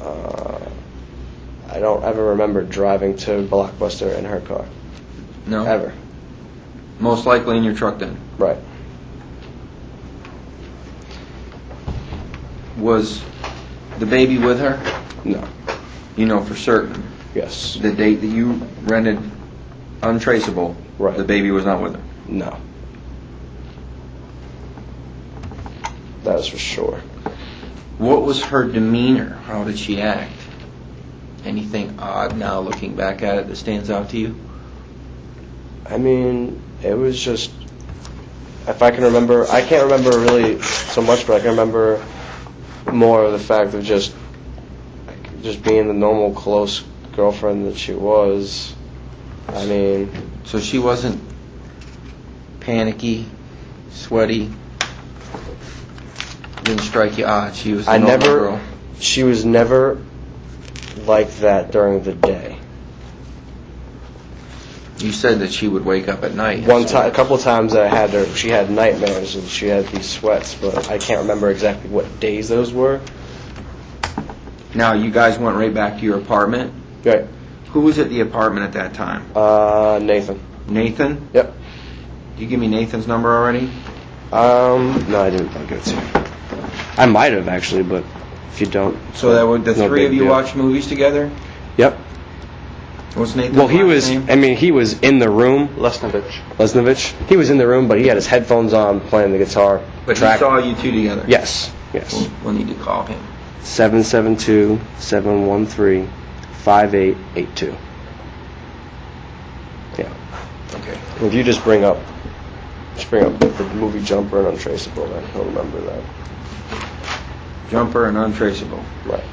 I don't ever remember driving to Blockbuster in her car. No? Ever. Most likely in your truck then? Right. Was the baby with her? No. You know for certain? Yes. The date that you rented untraceable, right, the baby was not with her? No. That is for sure. What was her demeanor? How did she act? Anything odd now looking back at it that stands out to you? I mean, it was just, if I can remember, I can't remember really so much, but I can remember more of the fact of just being the normal close girlfriend that she was. I mean, so she wasn't panicky, sweaty, didn't strike you odd. She was the normal girl. She was never like that during the day. You said that she would wake up at night. A couple of times I had her. She had nightmares and she had these sweats, but I can't remember exactly what days those were. Now you guys went right back to your apartment. Right. Who was at the apartment at that time? Nathan. Nathan? Yep. Did you give me Nathan's number already? No, I didn't. I'll give it to you. I might have actually, but if you don't. So that would the three of you watch movies together? Yep. What's Nathan's Well, he was. name? I mean, he was in the room. Lesnovich. He was in the room, but he had his headphones on, playing the guitar. But he saw you two together. Yes. We'll need to call him. 772-713-5882. Yeah. Okay. If you just bring up the movie Jumper and Untraceable, then he'll remember that. Jumper and Untraceable. Right.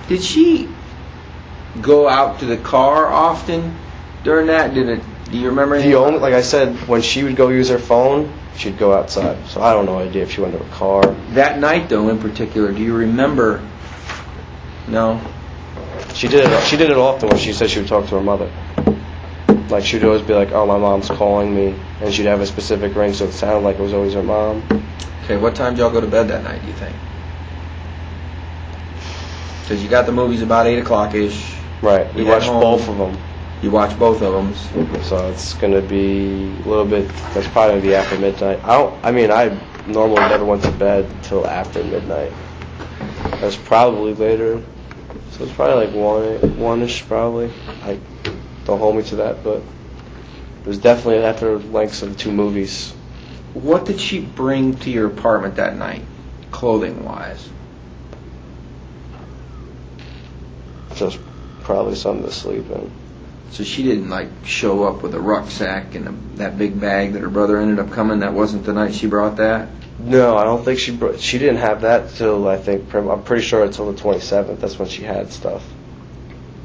Did she go out to the car often during that? Do you remember anything? Like I said, when she would go use her phone, she'd go outside. So I don't know idea if she went to a car. That night, though, in particular, do you remember? No. She did it often when she said she would talk to her mother. Like she'd always be like, "Oh, my mom's calling me," and she'd have a specific ring, so it sounded like it was always her mom. Okay, what time did y'all go to bed that night? Do you think? Because you got the movies about 8 o'clock-ish. Right. We watched both of them. You watched both of them. So it's going to be a little bit, that's probably going to be after midnight. I normally never went to bed until after midnight. That's probably later. So it's probably like 1-ish probably. Don't hold me to that, but it was definitely after lengths of the two movies. What did she bring to your apartment that night, clothing-wise? Just probably something to sleep in. So she didn't show up with a rucksack and that big bag that her brother ended up coming. That wasn't the night she brought that? No, I don't think she didn't have that till I'm pretty sure until the 27th. That's when she had stuff.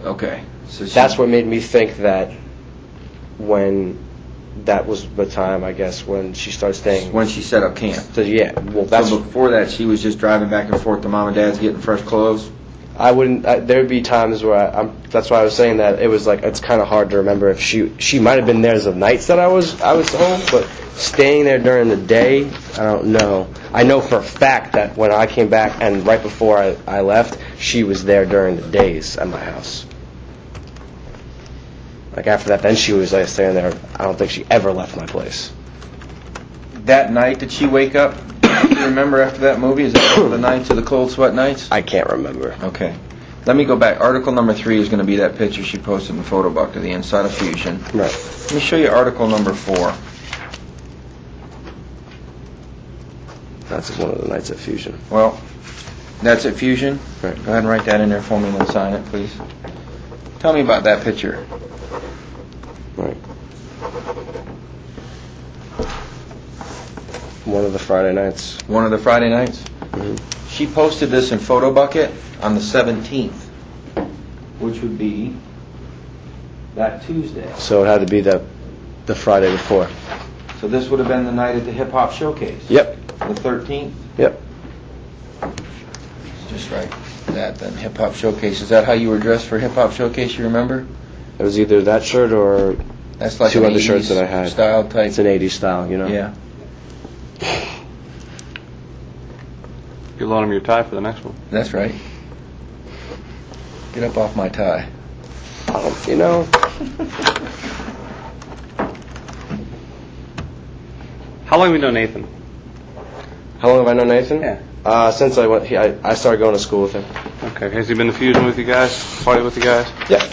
Okay. So that's what made me think that that was the time, I guess, when she started staying. When she set up camp. So yeah, well, that's so before that, she was just driving back and forth to mom and dad's getting fresh clothes. I wouldn't. There would be times where that's why I was saying that it was it's kind of hard to remember if she might have been there the nights that I was home, but staying there during the day, I don't know. I know for a fact that when I came back and right before I left, she was there during the days at my house. After that, then she was staying there. I don't think she ever left my place. That night, did she wake up? Do you remember after that movie? Is that one of the nights of the cold sweat nights? I can't remember. Okay. Let me go back. Article number 3 is going to be that picture she posted in Photobuck of the inside of Fusion. Right. Let me show you article number 4. That's one of the nights at Fusion. Well, that's at Fusion? Right. Go ahead and write that in there for me and then sign it, please. Tell me about that picture. Right. One of the Friday nights. One of the Friday nights? Mm-hmm. She posted this in Photobucket on the 17th, which would be that Tuesday. So it had to be the Friday before. So this would have been the night at the Hip Hop Showcase? Yep. The 13th? Yep. Just write that then, Hip Hop Showcase. Is that how you were dressed for Hip Hop Showcase, you remember? It was either that shirt or that's like two an undershirts that I had. Style type. It's an 80s style, Yeah. You loan him your tie for the next one. That's right. Get up off my tie. You know. How long have you known Nathan? How long have I known Nathan? Yeah. Since I started going to school with him. Okay. Has he been to Fusion with you guys? Party with you guys? Yeah.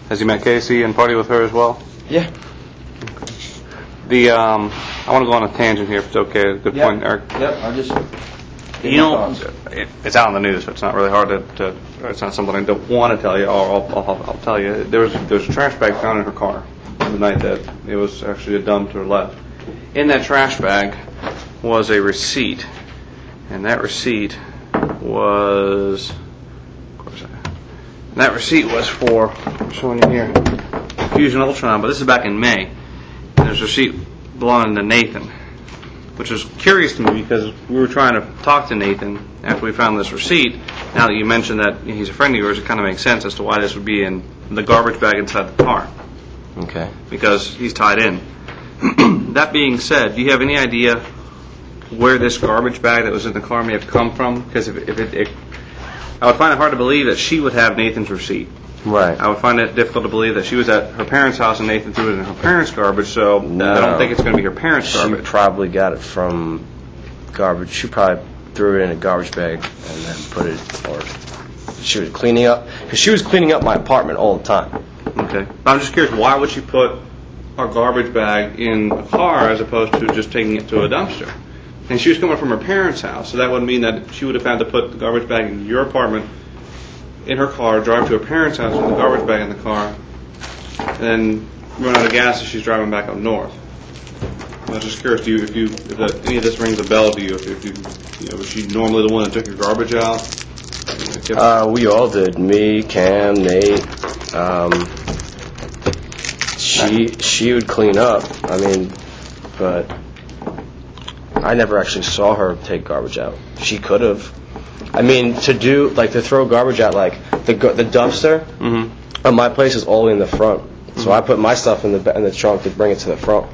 Has he met Casey and party with her as well? Yeah. I want to go on a tangent here if it's okay. Good point, Eric. Yep, I'll just... You know, it's out in the news, so it's not really hard to it's not something I don't want to tell you, or I'll tell you. There was a trash bag found in her car the night that it was actually dumped or left. In that trash bag was a receipt, and that receipt was, for, I'm showing you here, Fusion Ultron, but this is back in May. And there's a receipt belonging to Nathan, which is curious to me because we were trying to talk to Nathan after we found this receipt. Now that you mentioned that he's a friend of yours, it kind of makes sense as to why this would be in the garbage bag inside the car. Okay. Because he's tied in. That being said, do you have any idea where this garbage bag that was in the car may have come from? Because I would find it hard to believe that she would have Nathan's receipt. Right. I would find it difficult to believe that she was at her parents' house and Nathan threw it in her parents' garbage, so No. I don't think it's going to be her parents' garbage. She probably got it from garbage. She probably threw it in a garbage bag and then put it, or she was cleaning up, because she was cleaning up my apartment all the time. Okay. I'm just curious, why would she put a garbage bag in a car as opposed to just taking it to a dumpster? And she was coming from her parents' house, so that would mean that she would have had to put the garbage bag in your apartment, in her car, drive to her parents' house with the garbage bag in the car, and then run out of gas as she's driving back up north. I was just curious, if any of this rings a bell to you? Was she normally the one that took your garbage out? We all did. Me, Cam, Nate. She would clean up. I mean, but I never actually saw her take garbage out. She could have. I mean, to throw garbage out, like the dumpster at my place is all in the front. So I put my stuff in the trunk to bring it to the front.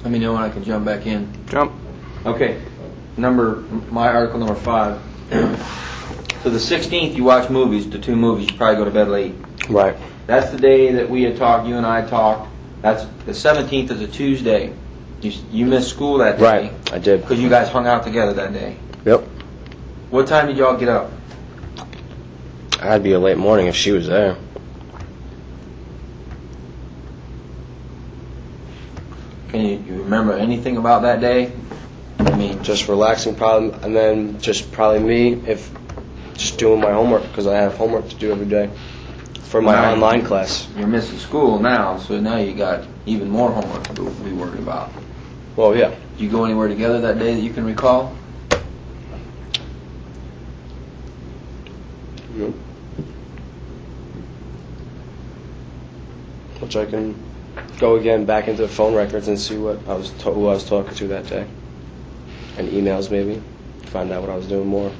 Let me know when I can jump back in. Jump. Okay, my article number 5. So the 16th, you watch movies, the 2 movies, you probably go to bed late. Right. That's the day that we had talked, you and I talked. That's the 17th is a Tuesday. You missed school that day. Right, I did. Because you guys hung out together that day. Yep. What time did y'all get up? I'd be a late morning if she was there. Can you remember anything about that day? I mean, Just relaxing, probably, and then just probably me just doing my homework, because I have homework to do every day for my online class. you're missing school now, so now you got even more homework to be worried about. Well, yeah. Did you go anywhere together that day that you can recall? Yep. Which I can go again back into the phone records and see what who I was talking to that day, and emails maybe, find out what I was doing more.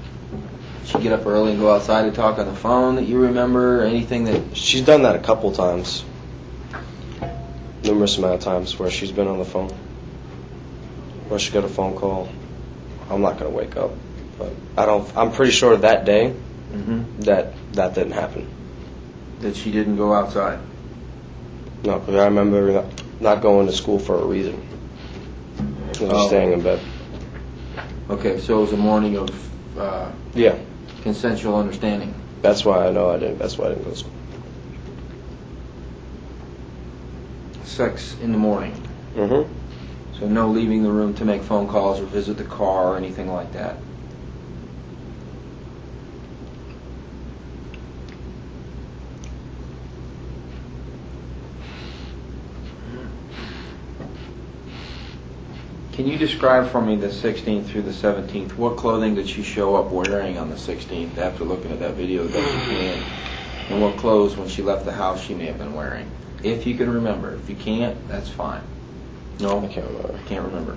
Did you get up early and go outside to talk on the phone that you remember? Anything that... She's done that a couple times, numerous amount of times, where she's been on the phone, or she got a phone call. I'm not gonna wake up, but I'm pretty sure that day that didn't happen. That she didn't go outside? No, because I remember not going to school for a reason. I was staying in bed. Okay, so it was a morning of Yeah, consensual understanding. that's why I know I didn't. That's why I didn't go to school. Sex in the morning. So no leaving the room to make phone calls or visit the car or anything like that. Can you describe for me the 16th through the 17th? What clothing did she show up wearing on the 16th after looking at that video that you can? And what clothes when she left the house she may have been wearing? If you can remember. If you can't, that's fine. No? I can't remember. Can't remember.